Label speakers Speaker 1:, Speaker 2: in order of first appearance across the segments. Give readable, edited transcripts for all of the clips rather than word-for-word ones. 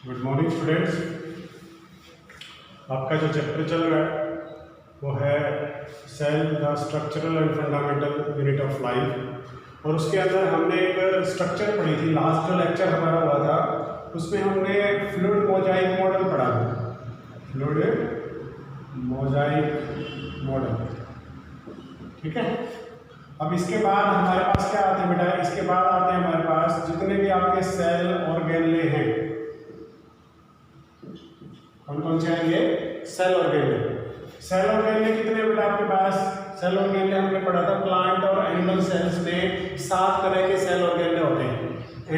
Speaker 1: Good morning students. आपका जो chapter चल रहा है वो है cell the structural and fundamental unit of life, और उसके अंदर हमने एक स्ट्रक्चर पढ़ी थी। लास्ट जो लेक्चर हमारा हुआ था उसमें हमने फ्लूइड मोजाइक मॉडल पढ़ा था। फ्लूइड मोजाइक मॉडल, ठीक है। अब इसके बाद हमारे पास क्या आते हैं बेटा, इसके बाद आते हैं हमारे पास जितने भी आपके सेल ऑर्गेनले हैं। कौन कौन से हैं ये? सेल ऑर्गेनले। सेल ऑर्गेनले कितने बेटा आपके पास? सेल ऑर्गेनले हमने पढ़ा था प्लांट और एनिमल सेल्स में 7 तरह के सेल ऑर्गेनले होते हैं।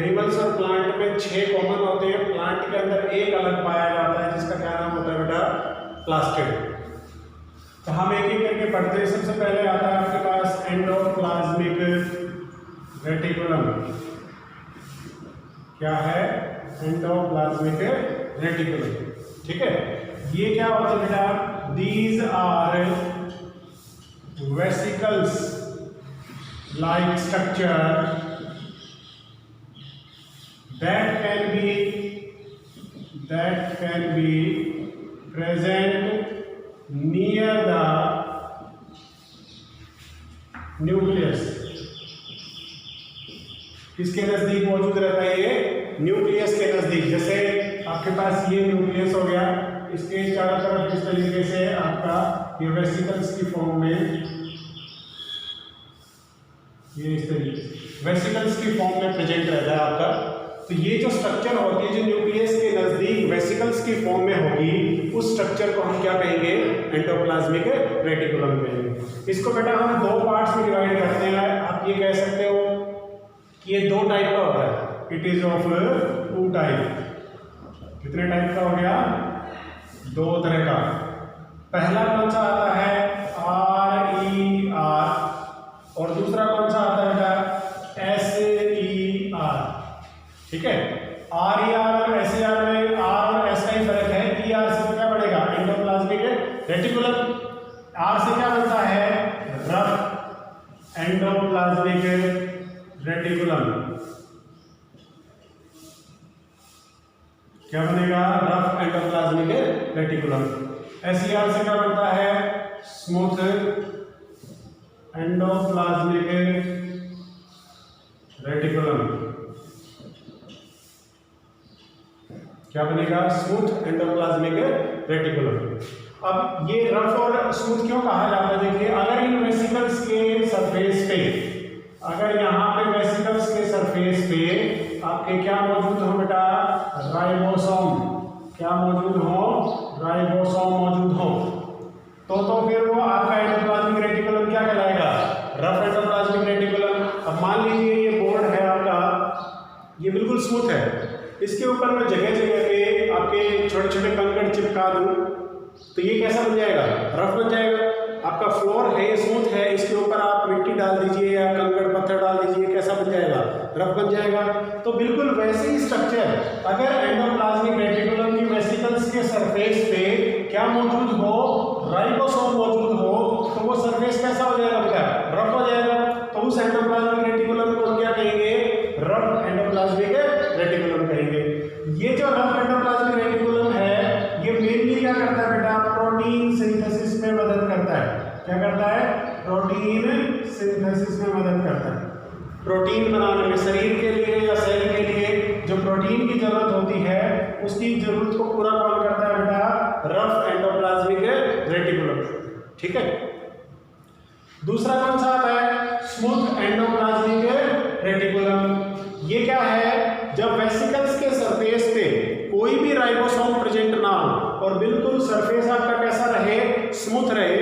Speaker 1: एनिमल्स और प्लांट में 6 कॉमन होते हैं। प्लांट के अंदर एक अलग पाया जाता है जिसका क्या नाम होता है बेटा? प्लास्टिड। तो हम एक एक करके पढ़ते हैं। सबसे पहले आता है आपके पास एंडोप्लाज्मिक रेटिकुलम। क्या है? एंडोप्लाज्मिक रेटिकुलम, ठीक है। ये क्या होता है बेटा? These are vesicles like structure that can be present near the nucleus। किसके नजदीक मौजूद रहता है ये? न्यूक्लियस के नजदीक। जैसे आपके पास ये न्यूक्लियस हो गया, इसके चारों तरफ इस तरीके से आपका ये वेसिकल्स की फॉर्म में, ये इस तरीके से वेसिकल्स की फॉर्म में प्रेजेंट रहता है आपका। तो ये जो स्ट्रक्चर होती है जो न्यूक्लियस के नजदीक वेसिकल्स की फॉर्म में होगी, उस स्ट्रक्चर को हम क्या कहेंगे? एंडोप्लाज्मिक रेटिकुलम कहेंगे। इसको बेटा हम 2 पार्ट्स में डिवाइड करते हैं। आप ये कह सकते हो कि ये 2 टाइप का होता है। It is of 2 type. कितने टाइप का हो गया? 2 तरह का। पहला कौन सा आता है? RER, और दूसरा कौन सा आता है बेटा? SER, ठीक है। RER और SER में R और S का ही फर्क है। ER से क्या बनेगा? Endoplasmic reticulum. R से क्या बनता है? Rough endoplasmic reticulum. क्या बनेगा? Rough endoplasmic reticulum. SER से क्या बनता है? Smooth endoplasmic reticulum. क्या बनेगा? Smooth endoplasmic reticulum. अब ये रफ और स्मूथ क्यों कहा जाता है? देखिए, अगर इन वेसिकल्स के सरफेस पे, अगर यहाँ पे वेसिकल्स के सरफेस पे आपके क्या मौजूद हो बेटा? राइबोसोम। क्या मौजूद हो? राइबोसोम मौजूद हो, तो फिर वो आपका एंडोप्लाज्मिक रेटिकुलम क्या कहलाएगा? Rough endoplasmic reticulum. अब मान लीजिए ये बोर्ड है आपका, ये बिल्कुल स्मूथ है। इसके ऊपर मैं जगह जगह पे आपके छोटे छोटे कंकड़ चिपका दूं तो ये कैसा बन जाएगा? रफ बन जाएगा। आपका फ्लोर है, ये स्मूथ है, इसके ऊपर आप मिट्टी डाल दीजिए या कंकड़ पत्थर डाल दीजिए, कैसा बन जाएगा? रफ बन जाएगा। तो बिल्कुल वैसे ही स्ट्रक्चर अगर एंडोप्लाज्मिक रेटिकुलम की वेसिकल्स के सरफेस पे क्या मौजूद हो? राइबोसोम मौजूद हो, तो वो सरफेस कैसा हो जाएगा बेटा? रफ हो जाएगा। तो उस एंडोप्लाज्मिक रेटिकुलम को हम क्या कहेंगे? रफ एंडोप्लाज्मिक रेटिकुलम कहेंगे। ये जो रफ एंडोप्लाज्मिक रेटिकुलम है ये मेनली क्या करता है बेटा? प्रोटीन सिंथेसिस में मदद करता है। क्या करता है? प्रोटीन सिंथेसिस में मदद करता है। प्रोटीन बनाने में, शरीर के लिए या सेल के लिए जो प्रोटीन की जरूरत होती है उसकी जरूरत को पूरा कौन करता है बेटा? रफ एंडोप्लाज्मिक रेटिकुलम, ठीक है। दूसरा कौन सा आता है? Smooth endoplasmic reticulum. ये क्या है? जब वेसिकल्स के सरफेस पे कोई भी राइबोसोम प्रेजेंट ना हो और बिल्कुल सरफेस आपका कैसा रहे? स्मूथ रहे,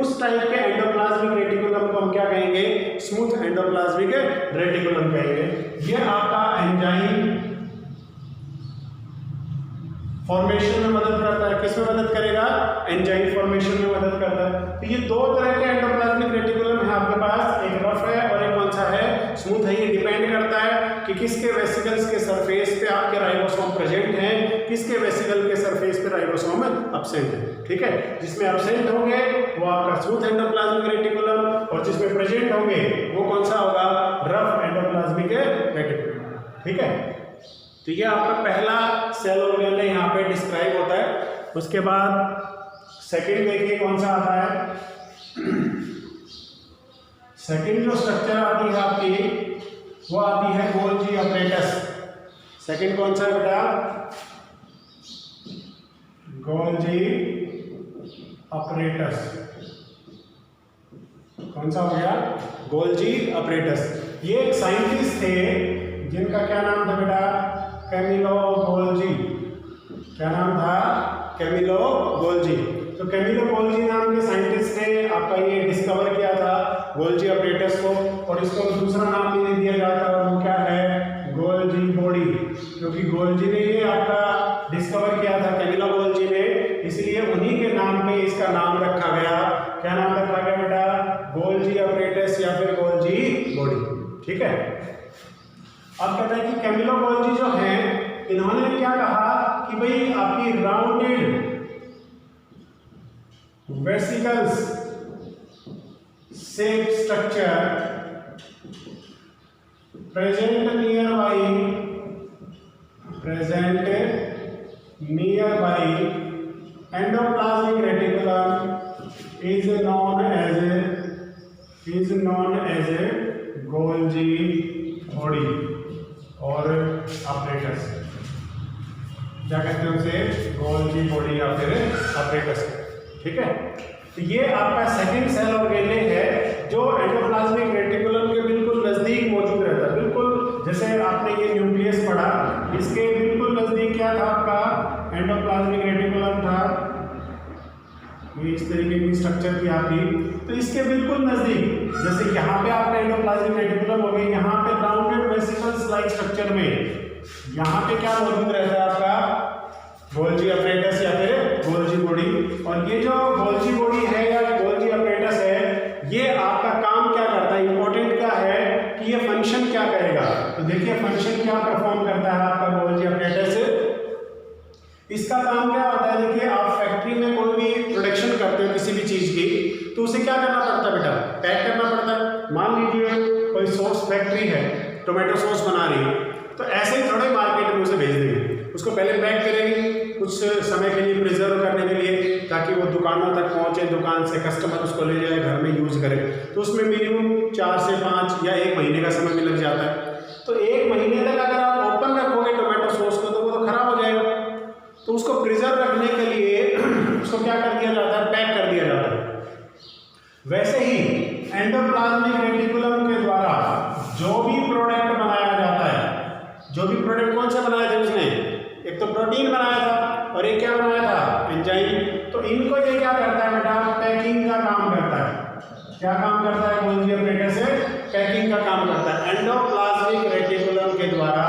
Speaker 1: उस टाइप के एंडोप्लाज्मिक रेटिकुलम को हम क्या कहेंगे? स्मूथ एंडोप्लाज्मिक रेटिकुलम कहेंगे। ये आपका एंजाइम फॉर्मेशन में मदद करता है। किस में मदद करेगा? एंजाइम फॉर्मेशन में मदद करता है। तो ये 2 तरह के एंडोप्लाज्मिक रेटिकुलम है आपके पास, एक रफ है और एक कौन सा है? स्मूथ है। ये डिपेंड करता है कि किसके वेसिकल्स के सरफेस पे आपके राइबोसोम प्रेजेंट हैं, किसके वेसिकल के सरफेस पे राइबोसोम एब्सेंट है, ठीक है। जिसमें एब्सेंट होंगे वो आपका स्मूथ एंडोप्लाज्मिक रेटिकुलम, और जिसमें प्रेजेंट होंगे वो कौन सा होगा? रफ एंडोप्लाज्मिक रेटिकुलम, ठीक है। तो ये आपका पहला सेल ऑर्गेनेल यहाँ पे डिस्क्राइब होता है। उसके बाद सेकंड देखिए कौन सा आता है। सेकंड जो स्ट्रक्चर आती है आपकी वो आती है गोल्जी अपरेटस। सेकंड कौन सा है बेटा? Golgi apparatus. कौन सा हो गया? Golgi apparatus. ये एक साइंटिस्ट थे जिनका क्या नाम था बेटा? Camillo Golgi. क्या नाम था? Camillo Golgi. तो कैमिलो गोल्जी नाम के साइंटिस्ट ने आपका ये डिस्कवर किया था गोल्जी अपरेटस को, और इसको दूसरा नाम भी दे दिया जाता है, और वो क्या है? Golgi body. क्योंकि गोल्जी ने ये आपका डिस्कवर किया था, कैमिलो गोल्जी ने, इसलिए उन्हीं के नाम पे इसका नाम रखा गया। क्या नाम रखा गया बेटा? गोल्जी अपरेटस या फिर गोल्जी बॉडी। ठीक है। अब कहता है कि कैमिलो गोल्जी जो है, इन्होंने क्या कहा कि भाई आपकी rounded vesicles shape structure present near by endoplasmic reticulum is known as a Golgi body और अपरेटस। क्या कहते हैं उसे? गोल्जी बॉडी या फिर अपरेटस। ठीक है। तो ये आपका सेकंड सेल ऑर्गेनेल है जो एंडोप्लाज्मिक रेटिकुलम के बिल्कुल नजदीक मौजूद रहता है। बिल्कुल जैसे आपने ये न्यूक्लियस पढ़ा, इसके बिल्कुल नजदीक क्या था आपका? एंडोप्लाज्मिक रेटिकुलम था। ये इस तरीके की स्ट्रक्चर थी आपकी। तो इसके बिल्कुल नजदीक, जैसे यहाँ पे आपका एंडोप्लाज्मिक रेटिकुलम हो गई, यहाँ पे राउंडेड वेसिकल्स लाइक स्ट्रक्चर में यहाँ पे क्या मौजूद रहता है आपका? गोल्जी अपरेटस या फिर गोल्जी बॉडी। और ये जो गोल्जी बॉडी है या गोल्जी अपरेटस है, ये आपका काम क्या करता है? इंपॉर्टेंट क्या है कि ये फंक्शन क्या करेगा? तो देखिए फंक्शन क्या परफॉर्म करता है आपका गोल्जी अपरेटस। इसका काम क्या होता है? देखिए आप फैक्ट्री में कोई भी प्रोडक्शन करते हो किसी भी चीज की, तो उसे क्या करना पड़ता है बेटा? पैक करना पड़ता है। मान लीजिए कोई सॉस फैक्ट्री है, टोमेटो सॉस बना रही है, तो ऐसे ही थोड़े मार्केट में उसे भेज देंगे। उसको पहले पैक करेंगे कुछ समय के लिए, प्रिजर्व करने के लिए, ताकि वो दुकानों तक पहुंचे, दुकान से कस्टमर उसको ले जाए, घर में यूज करे। तो उसमें मिनिमम 4 से 5 या 1 महीने का समय भी लग जाता है। तो 1 महीने तक अगर आप ओपन रखोगे टोमेटो सॉस को, तो वो तो खराब हो जाएगा। तो उसको प्रिजर्व रखने के लिए उसको क्या कर दिया जाता है? पैक कर दिया जाता है। वैसे ही एंडोप्लाज्मिक रेटिकुलम के द्वारा जो भी प्रोडक्ट बनाया जाता है, जो भी प्रोडक्ट कौन सा बनाया था उसने? एक तो प्रोटीन बनाया था और एक क्या बनाया था? एंजाइम। तो इनको ये क्या करता है बेटा? पैकिंग का काम करता है। क्या काम करता है? गोल्जी अपरेटस से पैकिंग का काम करता है। एंडोप्लाज्मिक रेटिकुलम के द्वारा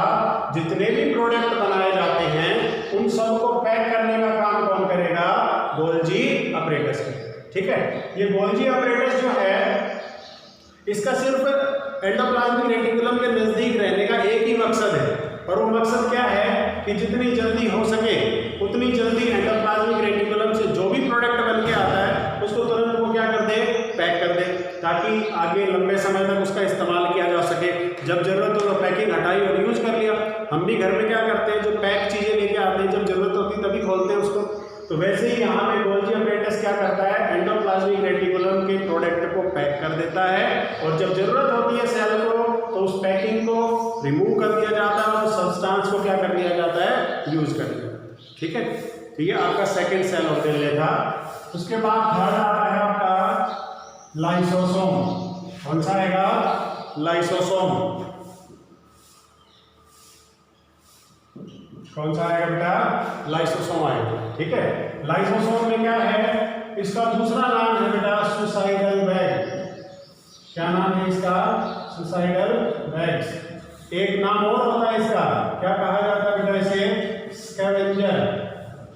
Speaker 1: जितने भी प्रोडक्ट बनाए जाते हैं उन सबको पैक करने का काम कौन करेगा? गोल्जी अपरेटस करेगा। ठीक है। ये गोल्जी अपरेटस जो है, इसका सिर्फ एंडोप्लाज्मिक रेटिकुलम के नजदीक रहने का एक ही मकसद है, और वो मकसद क्या है कि जितनी जल्दी हो सके उतनी जल्दी एंडोप्लाज्मिक रेटिकुलम से जो भी प्रोडक्ट बन के आता है उसको तुरंत वो क्या कर दे? पैक कर दे, ताकि आगे लंबे समय तक उसका इस्तेमाल किया जा सके। जब जरूरत हो तो पैकिंग हटाई और यूज कर लिया। हम भी घर में क्या करते हैं? जो पैक चीज़ें लेके आते हैं, जब जरूरत होती है तभी खोलते हैं उसको। तो वैसे ही यहाँ पे गोल्जी अपरेटस क्या करता है? एंडोप्लाज्मिक रेटिकुलम के प्रोडक्ट को पैक कर देता है, और जब जरूरत होती है सेल को, तो उस पैकिंग को रिमूव कर दिया जाता है और सब्सटेंस को क्या कर दिया जाता है? यूज कर दिया। ठीक है। तो ये आपका सेकंड सेल ऑर्गेनेल था। उसके बाद थर्ड आता है आपका लाइसोसोम। कौन सा आएगा? लाइसोसोम। कौन सा आएगा बेटा? लाइसोसोम आएगा। ठीक है। लाइसोसोम में क्या है? इसका दूसरा नाम है बेटा सुसाइडल बैग। क्या नाम है इसका? Suicidal bags. एक नाम और होता है इसका, क्या कहा जाता है बेटा इसे? स्कैवेंजर।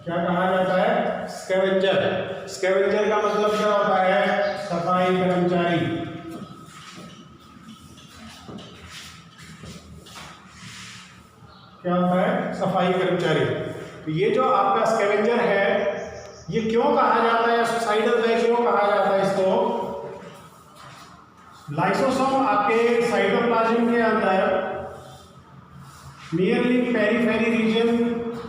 Speaker 1: क्या कहा जाता है? स्कैवेंजर। स्कैवेंजर का मतलब क्या होता है? सफाई कर्मचारी। क्या होता है? सफाई कर्मचारी। तो ये जो आपका स्कैवेंजर है, ये क्यों कहा जाता है सुसाइडल बैग? क्यों कहा जाता है इसको? लाइसोसोम आपके साइटोप्लाज्म के अंदर नियरली पेरीफेरी रीजन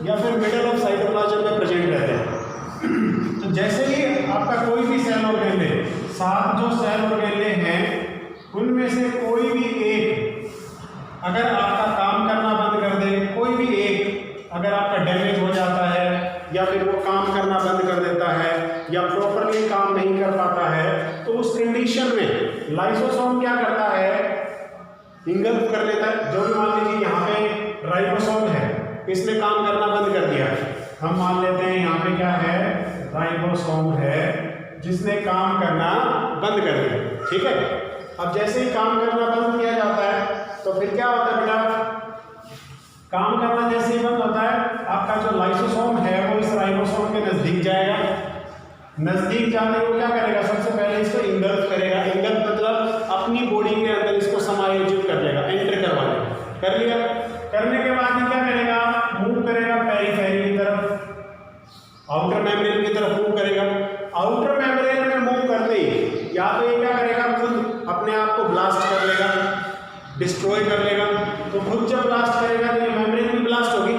Speaker 1: या फिर मिडल ऑफ साइटोप्लाज्म में प्रेजेंट रहते हैं। तो जैसे ही आपका कोई भी सेल ऑर्गेनेले, 7 जो सेल ऑर्गेनेले हैं उनमें से कोई भी एक अगर आपका काम करना बंद कर दे, कोई भी एक अगर आपका डैमेज हो जाता है या फिर वो काम करना बंद कर देता है या प्रॉपरली काम नहीं कर पाता है, तो उस कंडीशन में लाइसोसोम क्या करता है, इंगल्फ कर लेता है। जो भी मान लीजिए यहाँ पे राइबोसोम है, इसने काम करना बंद कर दिया, हम मान लेते हैं यहाँ पे क्या है, राइबोसोम है जिसने काम करना बंद कर दिया, ठीक है। अब जैसे ही काम करना बंद किया जाता है तो फिर क्या होता है बेटा, काम करना जैसे ही बंद होता है आपका जो लाइसोसोम है वो इस राइबोसोम के नजदीक जाएगा। नजदीक जाने को क्या करेगा, सबसे पहले इसको इंगल्फ करेगा। इंगल्फ मतलब अपनी बॉडी के अंदर इसको समायोजित कर लेगा, एंटर करवा लेगा। कर लिया, करने के बाद ये क्या करेगा, मूव करेगा पेरीफेरी की तरफ, आउटर मेम्ब्रेन की तरफ मूव करेगा। आउटर मेम्ब्रेन में मूव करते ही या तो ये क्या करेगा, खुद अपने आप को ब्लास्ट कर लेगा, डिस्ट्रॉय कर लेगा। तो खुद जब ब्लास्ट करेगा तो ये मेम्ब्रेन भी ब्लास्ट होगी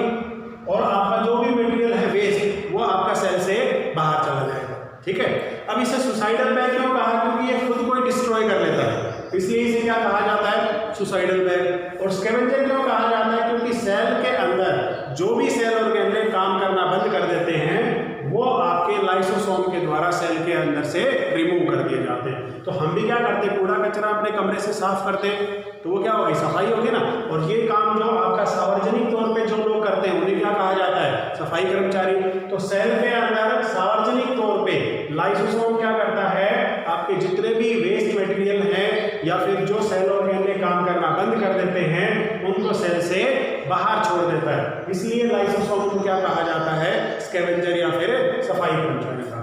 Speaker 1: और आपका जो भी मटेरियल है वेस्ट वो आपका सेल से बाहर चला जाएगा, ठीक है। अब इसे सुसाइडल बैग क्यों कहा, क्योंकि ये खुद को ही डिस्ट्रॉय कर लेता है, इसलिए इसे क्या कहा जाता है, सुसाइडल बैग। और स्कैवेंजर क्यों कहा जाता है, क्योंकि सेल के अंदर जो भी सेल ऑर्गेनेले काम करना बंद कर देते हैं वो आपके लाइसोसोम के द्वारा सेल के अंदर से रिमूव कर दिए जाते हैं। तो हम भी क्या करते हैं, कूड़ा कचरा अपने कमरे से साफ करते हैं, तो वो क्या होगी, सफाई होगी ना। और ये काम जो आपका सार्वजनिक तौर पे जो लोग करते हैं उन्हें क्या कहा जाता है, सफाई कर्मचारी। तो सेल के अंदर सार्वजनिक तौर पे लाइसोसोम क्या करता है, आपके जितने भी वेस्ट मटेरियल है या फिर जो सेल ऑर्गेनेले काम करना बंद कर देते हैं उनको सेल से बाहर छोड़ देता है। इसलिए लाइसोसोम को क्या कहा जाता है, स्कैवेंजर या फिर सफाई कर्मचारी का,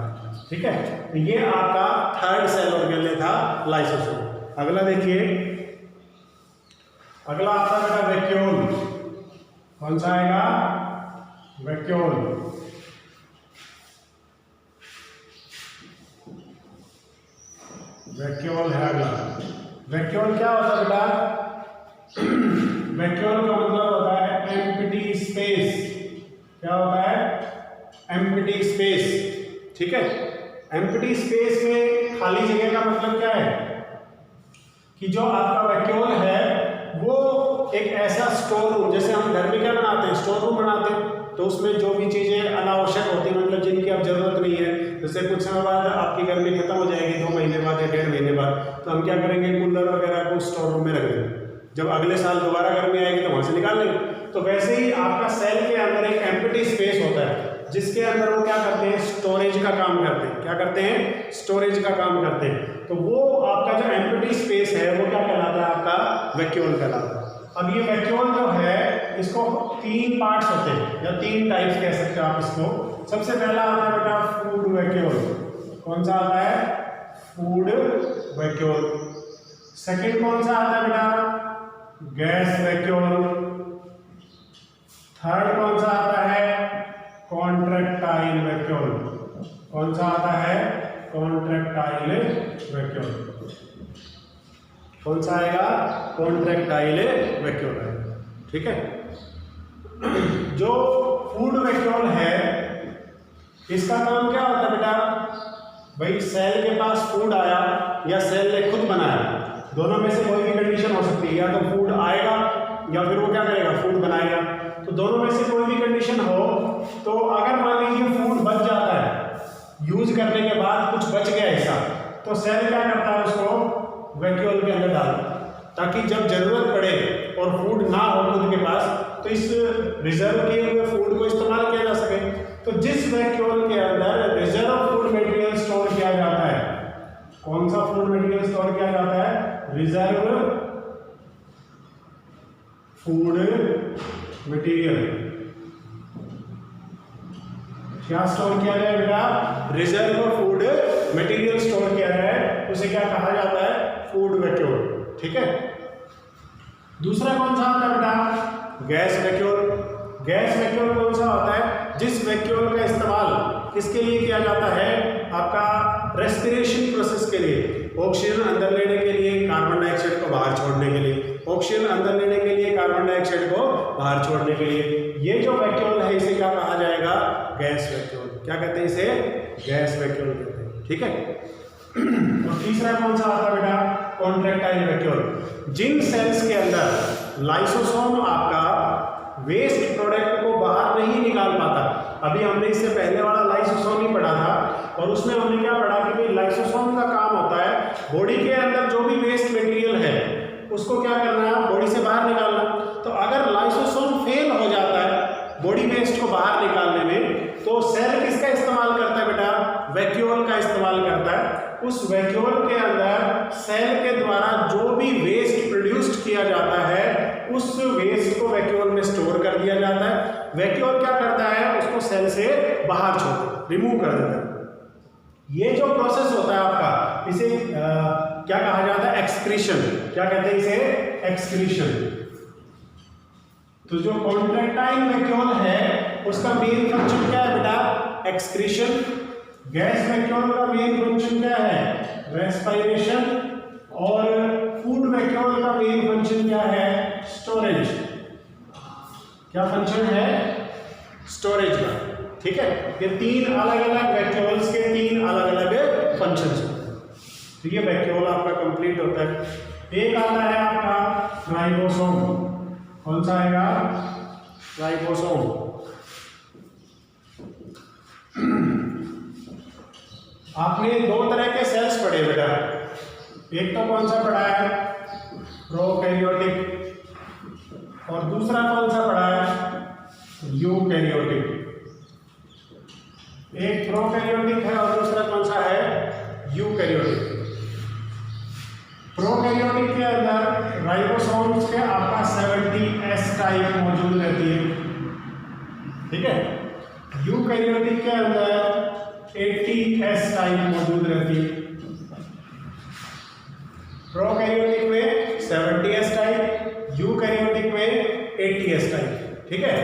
Speaker 1: ठीक है। तो ये आपका थर्ड सेल ऑर्गेनेले था, लाइसोसोम। अगला देखिए, अगला आता है बेटा वैक्यूल। कौन सा आएगा, वैक्यूल। वैक्यूल है अगला। वैक्यूल क्या होता है बेटा, वैक्यूल का मतलब होता है एम्प्टी स्पेस। क्या होता है, एम्प्टी स्पेस, ठीक है। एम्प्टी स्पेस में खाली जगह का मतलब क्या है कि जो आपका वैक्यूल है वो एक ऐसा स्टोर रूम, जैसे हम घर में क्या बनाते हैं, स्टोर रूम बनाते हैं, तो उसमें जो भी चीज़ें अनावश्यक होती हैं, मतलब जिनकी अब जरूरत नहीं है, जैसे कुछ समय बाद आपकी गर्मी खत्म हो जाएगी, 2 महीने बाद या 1.5 महीने बाद, तो हम क्या करेंगे, कूलर वगैरह को स्टोर रूम में रख देंगे। जब अगले साल दोबारा गर्मी आएगी तो वहाँ से निकाल लेंगे। तो वैसे ही आपका सेल के अंदर एक एम्प्टी स्पेस होता है जिसके अंदर वो क्या करते हैं, स्टोरेज का काम करते हैं। क्या करते हैं, स्टोरेज का काम करते हैं। तो वो आपका जो एम्प्टी स्पेस है वो क्या कहलाता है, आपका वैक्यूल कहलाता है। अब ये वैक्यूल जो है इसको 3 पार्ट्स होते हैं या 3 टाइप्स कह सकते हो आप इसको। सबसे पहला आता है बेटा फूड वैक्यूल। कौन सा आता है, फूड वैक्यूल। सेकंड कौन सा आता है बेटा, गैस वैक्यूल। थर्ड कौन सा आता है, कॉन्ट्रैक्टाइल वैक्यूल। कौन सा आता है, कॉन्ट्रैक्टाइल वैक्यूल। कौन सा आएगा, कॉन्ट्रैक्टाइल वैक्यूल है, ठीक है। जो फूड वैक्यूल है इसका काम क्या होता है बेटा, भाई सेल के पास फूड आया या सेल ने खुद बनाया, दोनों में से कोई भी कंडीशन हो सकती है, या तो फूड आएगा या फिर वो क्या करेगा, फूड बनाएगा। तो दोनों में से कोई भी कंडीशन हो, तो अगर मान लीजिए फूड बच जाता है, यूज करने के बाद कुछ बच गया ऐसा, तो सेल क्या करता है, उसको वैक्यूल के अंदर डाल, ताकि जब जरूरत पड़े और फूड ना हो खुद के पास तो इस रिजर्व किए हुए फूड को इस्तेमाल किया जा सके। तो जिस वैक्यूल के अंदर रिजर्व फूड मटेरियल स्टोर किया जाता है, कौन सा फूड मटेरियल स्टोर किया जाता है, रिजर्व फूड मटेरियल। क्या स्टोर किया जाए बेटा, रिजर्व फूड मटेरियल स्टोर किया जाए, उसे क्या कहा जाता है, फूड वैक्यूल, ठीक है। दूसरा कौन सा होता है बेटा, गैस वैक्यूल। गैस वैक्यूल कौन सा होता है, जिस वैक्यूल का इस्तेमाल किसके लिए किया जाता है, आपका रेस्पिरेशन प्रोसेस के लिए, ऑक्सीजन अंदर लेने के लिए, कार्बन डाइऑक्साइड को बाहर छोड़ने के लिए, ऑक्सीजन अंदर लेने के लिए, कार्बन डाइऑक्साइड को बाहर छोड़ने के लिए। ये जो वैक्यूल है इसे क्या कहा जाएगा? Gas vacuole. क्या कहते हैं इसे? गैस वैक्यूल कहते हैं। ठीक है। और तीसरा कौन सा आता है बेटा? Contractile vacuole. जिन सेल्स के अंदर लाइसोसोम आपका वेस्ट प्रोडक्ट को बाहर नहीं निकाल पाता, अभी हमने इससे पहले वाला लाइसोसोम ही पढ़ा था, और उसमें हमने क्या पढ़ा कि भाई लाइसोसोम का काम होता है बॉडी के अंदर जो भी वेस्ट मटेरियल है उसको क्या करना है? बॉडी से बाहर निकालना। तो अगर लाइसोसोम फेल हो जाता है बॉडी वेस्ट को बाहर निकालने में, तो सेल किसका इस्तेमाल करता है बेटा? वैक्यूल का इस्तेमाल करता है। उस वैक्यूल के अंदर सेल के द्वारा जो भी वेस्ट प्रोड्यूस्ड किया जाता है उस वेस्ट को वैक्यूल में स्टोर कर दिया जाता है। वैक्यूल क्या करता है? उसको सेल से बाहर छोड़ रिमूव कर देता है। ये जो प्रोसेस होता है आपका, इसे क्या कहा जाता है? एक्सक्रीशन। क्या कहते हैं इसे? एक्सक्रीशन। तो जो कॉन्ट्रैक्टाइल वैक्यूल है उसका मेन फंक्शन क्या है बेटा? एक्सक्रीशन। गैस वैक्यूल का मेन फंक्शन क्या है? रेस्पिरेशन। और फूड वैक्यूल का मेन फंक्शन क्या है? स्टोरेज। क्या फंक्शन है? स्टोरेज का। ठीक है। ये तीन अलग अलग वैक्यूल्स के तीन अलग अलग फंक्शंस होते हैं। तो ये वैक्यूल आपका कंप्लीट होता है। एक आता है आपका राइबोसोम। कौन सा आएगा? राइबोसोम। आपने दो तरह के सेल्स पढ़े बेटा। एक तो कौन सा पढ़ा है? प्रोकैरियोटिक। और दूसरा कौन सा पढ़ा है? यूकैरियोटिक। एक प्रोकैरियोटिक है और दूसरा कौन सा है? यूकैरियोटिक। प्रोकैरियोटिक के अंदर राइबोसोम्स के आपका 70S टाइप मौजूद रहती है। ठीक है। यूकैरियोटिक के अंदर 80S टाइप मौजूद रहती है। प्रोकैरियोटिक में 70S टाइप, यूकैरियोटिक में 80S टाइप। ठीक है।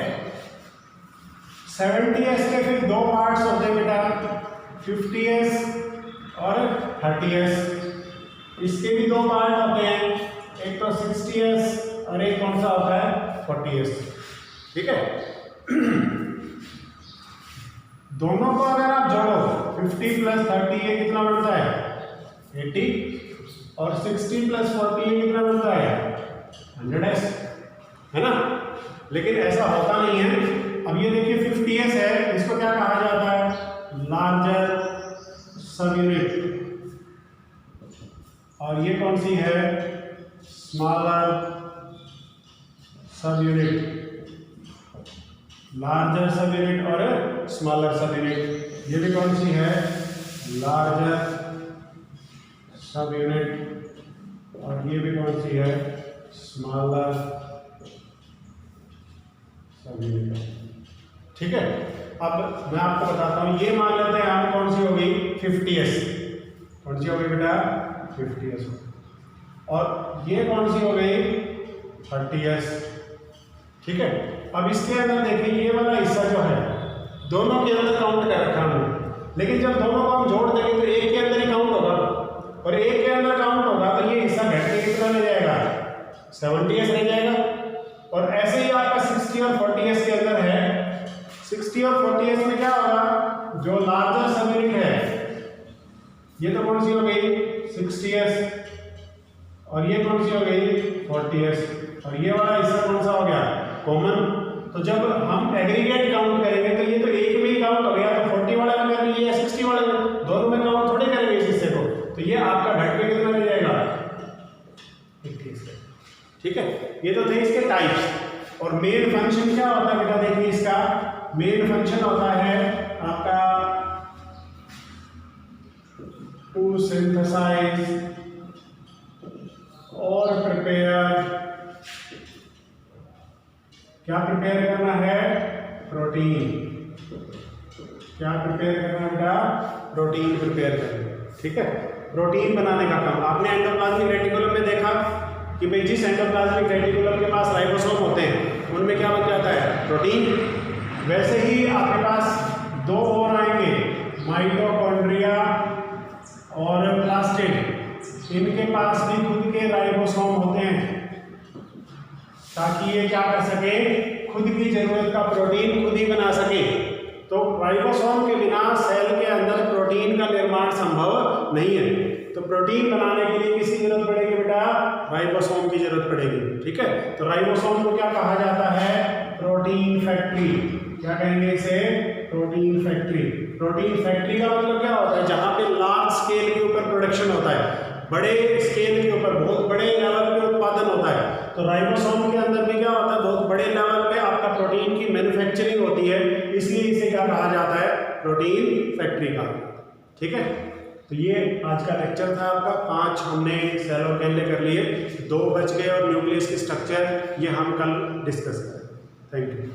Speaker 1: 70S के फिर दो पार्ट्स होते हैं बेटा, 50S और 30S। इसके भी दो पार्ट होते हैं, एक तो 60S और एक कौन सा होता है? 40S। ठीक है। दोनों को अगर आप जोड़ो 50 + 30 ये कितना बनता है? 80। और 60 + 40 ये कितना बनता है? 100S, है ना। लेकिन ऐसा होता नहीं है। अब ये देखिए 50S है, इसको क्या कहा जाता है? लार्जर सब यूनिट। और ये कौन सी है? स्मॉलर सब यूनिट। लार्जर सब यूनिट और स्मॉलर सब यूनिट। ये भी कौन सी है? लार्जर सब यूनिट। और ये भी कौन सी है? स्मॉलर सब यूनिट। ठीक है। अब मैं आपको बताता हूँ, ये मान लेते हैं हम कौन सी हो गई? 50S। कौन सी हो गई बेटा? 50S। और ये कौन सी हो गई? 30S। ठीक है। अब इसके अंदर देखिए ये वाला हिस्सा जो है दोनों के अंदर काउंट कर रखा हमने, लेकिन जब दोनों को हम जोड़ देंगे तो एक के अंदर ही काउंट होगा, और एक के अंदर काउंट होगा तो ये हिस्सा घट के कितना रह जाएगा? 70S रह जाएगा। और ऐसे ही आपका 60 और 40S के अंदर है। 60 और 40S में क्या होगा? जो लार्जर सब यूनिट है ये तो कौन सी हो गई? 60S। और ये कौन सी हो गई? 40S। और ये वाला हिस्सा कौन सा हो गया? कॉमन। तो जब हम एग्रीगेट काउंट करेंगे तो ये तो एक में ही काउंट हो गया, तो 40 वाले में कर लीजिए या 60 वाले में, दोनों में काउंट थोड़े करेंगे इस हिस्से को। तो ये आपका घट के कितना रह जाएगा? 21। ठीक है। ये तो थे इसके टाइप्स। और मेन फंक्शन क्या होता है बेटा? देखिए इसका मेन फंक्शन होता है आपका टू सिंथेसाइज और प्रिपेयर। क्या प्रिपेयर करना है? प्रोटीन। क्या प्रिपेयर करना बेटा? प्रोटीन प्रिपेयर करना। ठीक है। प्रोटीन बनाने का काम आपने एंडोप्लाज्मिक रेटिकुलम में देखा कि भाई जिस एंडोप्लाज्मिक रेटिकुलम के पास राइबोसोम होते हैं उनमें क्या बन जाता है? प्रोटीन। वैसे ही आपके पास दो और आएंगे, माइटोकॉन्ड्रिया और प्लास्टिड, इनके पास भी खुद के राइबोसोम होते हैं ताकि ये क्या कर सके, खुद की जरूरत का प्रोटीन खुद ही बना सके। तो राइबोसोम के बिना सेल के अंदर प्रोटीन का निर्माण संभव नहीं है। तो प्रोटीन बनाने के लिए किसकी जरूरत पड़ेगी बेटा, राइबोसोम की जरूरत पड़ेगी। ठीक है, तो राइबोसोम को क्या कहा जाता है, प्रोटीन फैक्ट्री। क्या कहेंगे इसे, प्रोटीन फैक्ट्री। प्रोटीन फैक्ट्री का मतलब क्या होता है, जहाँ पे लार्ज स्केल के ऊपर प्रोडक्शन होता है, बड़े स्केल के ऊपर बहुत बड़े लेवल पे उत्पादन होता है। तो राइबोसोम के अंदर भी क्या होता है, बहुत बड़े लेवल पे आपका प्रोटीन की मैन्युफैक्चरिंग होती है, इसलिए इसे क्या कहा जाता है, प्रोटीन फैक्ट्री का। ठीक है, तो ये आज का लेक्चर था आपका। 5 हमने सेल ऑर्गेनेल कर लिए, 2 बच गए और न्यूक्लियस की स्ट्रक्चर ये हम कल डिस्कस करें। Thank you.